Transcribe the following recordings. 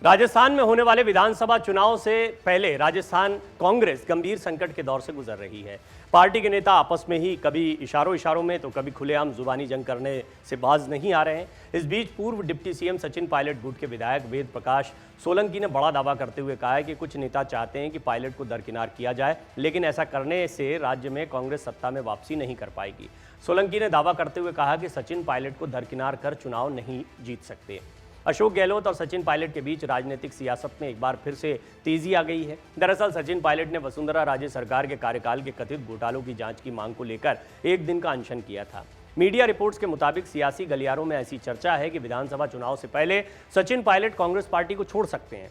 राजस्थान में होने वाले विधानसभा चुनाव से पहले राजस्थान कांग्रेस गंभीर संकट के दौर से गुजर रही है। पार्टी के नेता आपस में ही कभी इशारों में तो कभी खुलेआम जुबानी जंग करने से बाज नहीं आ रहे हैं। इस बीच पूर्व डिप्टी सीएम सचिन पायलट गुट के विधायक वेद प्रकाश सोलंकी ने बड़ा दावा करते हुए कहा है कि कुछ नेता चाहते हैं कि पायलट को दरकिनार किया जाए, लेकिन ऐसा करने से राज्य में कांग्रेस सत्ता में वापसी नहीं कर पाएगी। सोलंकी ने दावा करते हुए कहा कि सचिन पायलट को दरकिनार कर चुनाव नहीं जीत सकते। अशोक गहलोत और सचिन पायलट के बीच राजनीतिक सियासत में एक बार फिर से तेजी आ गई है। दरअसल सचिन पायलट ने वसुंधरा राजे सरकार के कार्यकाल के कथित घोटालों की जांच की मांग को लेकर एक दिन का अनशन किया था। मीडिया रिपोर्ट्स के मुताबिक सियासी गलियारों में ऐसी चर्चा है कि विधानसभा चुनाव से पहले सचिन पायलट कांग्रेस पार्टी को छोड़ सकते हैं।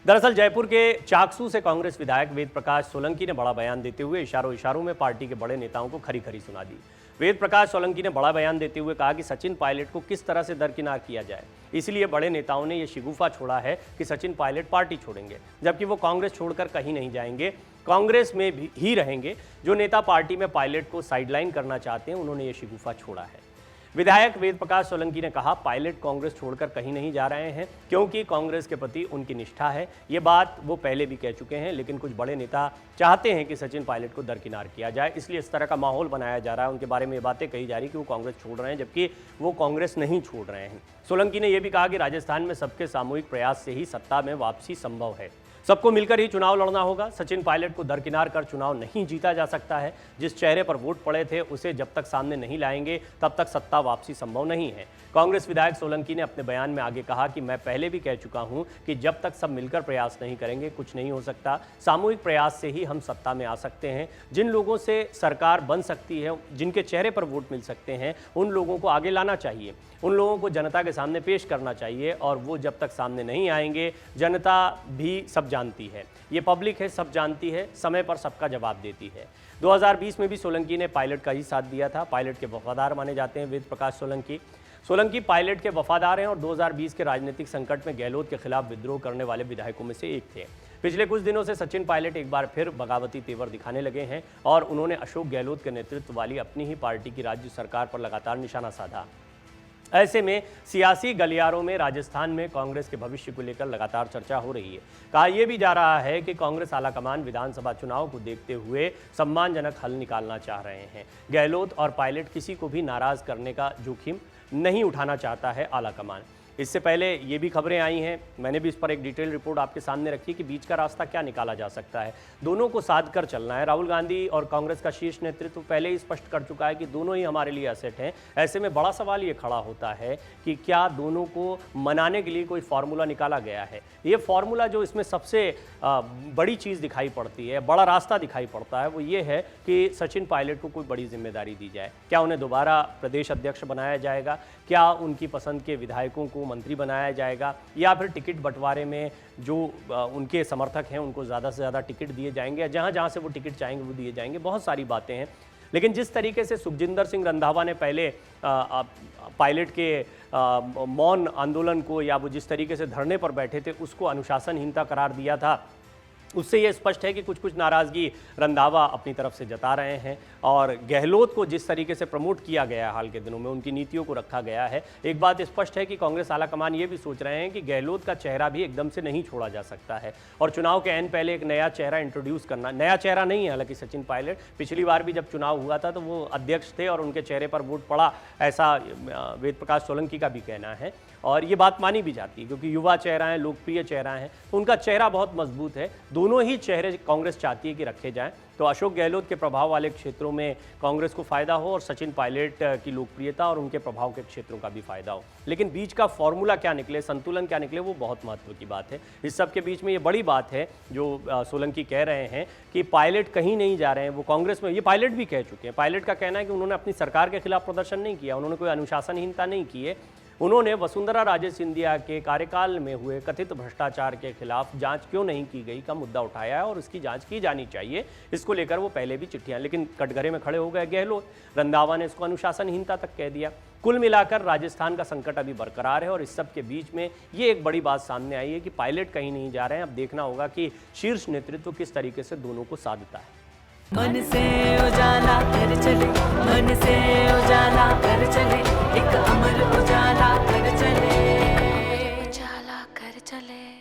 दरअसल जयपुर के चाकसू से कांग्रेस विधायक वेद प्रकाश सोलंकी ने बड़ा बयान देते हुए इशारों में पार्टी के बड़े नेताओं को खरी खरी सुना दी। वेद प्रकाश सोलंकी ने बड़ा बयान देते हुए कहा कि सचिन पायलट को किस तरह से दरकिनार किया जाए, इसलिए बड़े नेताओं ने यह शिगुफा छोड़ा है कि सचिन पायलट पार्टी छोड़ेंगे, जबकि वो कांग्रेस छोड़कर कहीं नहीं जाएंगे, कांग्रेस में भी ही रहेंगे। जो नेता पार्टी में पायलट को साइडलाइन करना चाहते हैं, उन्होंने ये शिगुफा छोड़ा है। विधायक वेद प्रकाश सोलंकी ने कहा, पायलट कांग्रेस छोड़कर कहीं नहीं जा रहे हैं क्योंकि कांग्रेस के प्रति उनकी निष्ठा है। ये बात वो पहले भी कह चुके हैं, लेकिन कुछ बड़े नेता चाहते हैं कि सचिन पायलट को दरकिनार किया जाए, इसलिए इस तरह का माहौल बनाया जा रहा है। उनके बारे में ये बातें कही जा रही कि वो कांग्रेस छोड़ रहे हैं, जबकि वो कांग्रेस नहीं छोड़ रहे हैं। सोलंकी ने यह भी कहा कि राजस्थान में सबके सामूहिक प्रयास से ही सत्ता में वापसी संभव है। सबको मिलकर ही चुनाव लड़ना होगा। सचिन पायलट को दरकिनार कर चुनाव नहीं जीता जा सकता है। जिस चेहरे पर वोट पड़े थे उसे जब तक सामने नहीं लाएंगे तब तक सत्ता वापसी संभव नहीं है। कांग्रेस विधायक सोलंकी ने अपने बयान में आगे कहा कि मैं पहले भी कह चुका हूं कि जब तक सब मिलकर प्रयास नहीं करेंगे कुछ नहीं हो सकता। सामूहिक प्रयास से ही हम सत्ता में आ सकते हैं। जिन लोगों से सरकार बन सकती है, जिनके चेहरे पर वोट मिल सकते हैं, उन लोगों को आगे लाना चाहिए, उन लोगों को जनता के सामने पेश करना चाहिए। और वो जब तक सामने नहीं आएंगे, जनता भी सब जानती है, ये पब्लिक है, सब जानती है, समय पर सबका जवाब देती है। 2020 में भी सोलंकी ने पायलट का ही साथ दिया था। पायलट के वफादार माने जाते हैं वेद प्रकाश सोलंकी पायलट के वफादार हैं और 2020 के राजनीतिक संकट में गहलोत के खिलाफ विद्रोह करने वाले विधायकों में से एक थे। पिछले कुछ दिनों से सचिन पायलट एक बार फिर बगावती तेवर दिखाने लगे हैं और उन्होंने अशोक गहलोत के नेतृत्व वाली अपनी ही पार्टी की राज्य सरकार पर लगातार निशाना साधा। ऐसे में सियासी गलियारों में राजस्थान में कांग्रेस के भविष्य को लेकर लगातार चर्चा हो रही है। कहा यह भी जा रहा है कि कांग्रेस आलाकमान विधानसभा चुनाव को देखते हुए सम्मानजनक हल निकालना चाह रहे हैं। गहलोत और पायलट किसी को भी नाराज करने का जोखिम नहीं उठाना चाहता है आलाकमान। इससे पहले ये भी खबरें आई हैं, मैंने भी इस पर एक डिटेल रिपोर्ट आपके सामने रखी कि बीच का रास्ता क्या निकाला जा सकता है। दोनों को साध कर चलना है। राहुल गांधी और कांग्रेस का शीर्ष नेतृत्व पहले ही स्पष्ट कर चुका है कि दोनों ही हमारे लिए एसेट हैं। ऐसे में बड़ा सवाल ये खड़ा होता है कि क्या दोनों को मनाने के लिए कोई फार्मूला निकाला गया है। ये फार्मूला जो इसमें सबसे बड़ी चीज़ दिखाई पड़ती है, बड़ा रास्ता दिखाई पड़ता है, वो ये है कि सचिन पायलट को कोई बड़ी जिम्मेदारी दी जाए। क्या उन्हें दोबारा प्रदेश अध्यक्ष बनाया जाएगा, क्या उनकी पसंद के विधायकों को मंत्री बनाया जाएगा, या फिर टिकट बंटवारे में जो उनके समर्थक हैं उनको ज़्यादा से ज़्यादा टिकट दिए जाएंगे, जहाँ जहाँ से वो टिकट चाहेंगे वो दिए जाएंगे। बहुत सारी बातें हैं, लेकिन जिस तरीके से सुखजिंदर सिंह रंधावा ने पहले पायलट के मौन आंदोलन को, या वो जिस तरीके से धरने पर बैठे थे, उसको अनुशासनहीनता करार दिया था, उससे ये स्पष्ट है कि कुछ नाराज़गी रंधावा अपनी तरफ से जता रहे हैं। और गहलोत को जिस तरीके से प्रमोट किया गया हाल के दिनों में, उनकी नीतियों को रखा गया है, एक बात स्पष्ट है कि कांग्रेस आलाकमान ये भी सोच रहे हैं कि गहलोत का चेहरा भी एकदम से नहीं छोड़ा जा सकता है और चुनाव के ऐन पहले एक नया चेहरा इंट्रोड्यूस करना। नया चेहरा नहीं है हालांकि सचिन पायलट, पिछली बार भी जब चुनाव हुआ था तो वो अध्यक्ष थे और उनके चेहरे पर वोट पड़ा, ऐसा वेद प्रकाश सोलंकी का भी कहना है। और ये बात मानी भी जाती है क्योंकि युवा चेहरा है, लोकप्रिय चेहरा है, तो उनका चेहरा बहुत मजबूत है। दोनों ही चेहरे कांग्रेस चाहती है कि रखे जाएं, तो अशोक गहलोत के प्रभाव वाले क्षेत्रों में कांग्रेस को फायदा हो और सचिन पायलट की लोकप्रियता और उनके प्रभाव के क्षेत्रों का भी फायदा हो। लेकिन बीच का फॉर्मूला क्या निकले, संतुलन क्या निकले, वो बहुत महत्व की बात है। इस सब के बीच में ये बड़ी बात है जो सोलंकी कह रहे हैं कि पायलट कहीं नहीं जा रहे हैं, वो कांग्रेस में, ये पायलट भी कह चुके हैं। पायलट का कहना है कि उन्होंने अपनी सरकार के खिलाफ प्रदर्शन नहीं किया, उन्होंने कोई अनुशासनहीनता नहीं की है। उन्होंने वसुंधरा राजे सिंधिया के कार्यकाल में हुए कथित भ्रष्टाचार के खिलाफ जांच क्यों नहीं की गई का मुद्दा उठाया है और इसकी जांच की जानी चाहिए। इसको लेकर वो पहले भी चिट्ठियां, लेकिन कटघरे में खड़े हो गए गहलोत। रंधावा ने इसको अनुशासनहीनता तक कह दिया। कुल मिलाकर राजस्थान का संकट अभी बरकरार है और इस सब के बीच में ये एक बड़ी बात सामने आई है कि पायलट कहीं नहीं जा रहे हैं। अब देखना होगा कि शीर्ष नेतृत्व किस तरीके से दोनों को साधता है। मन से उजाला कर चले, मन से उजाला कर चले, एक अमर उजाला कर चले, उजाला कर चले।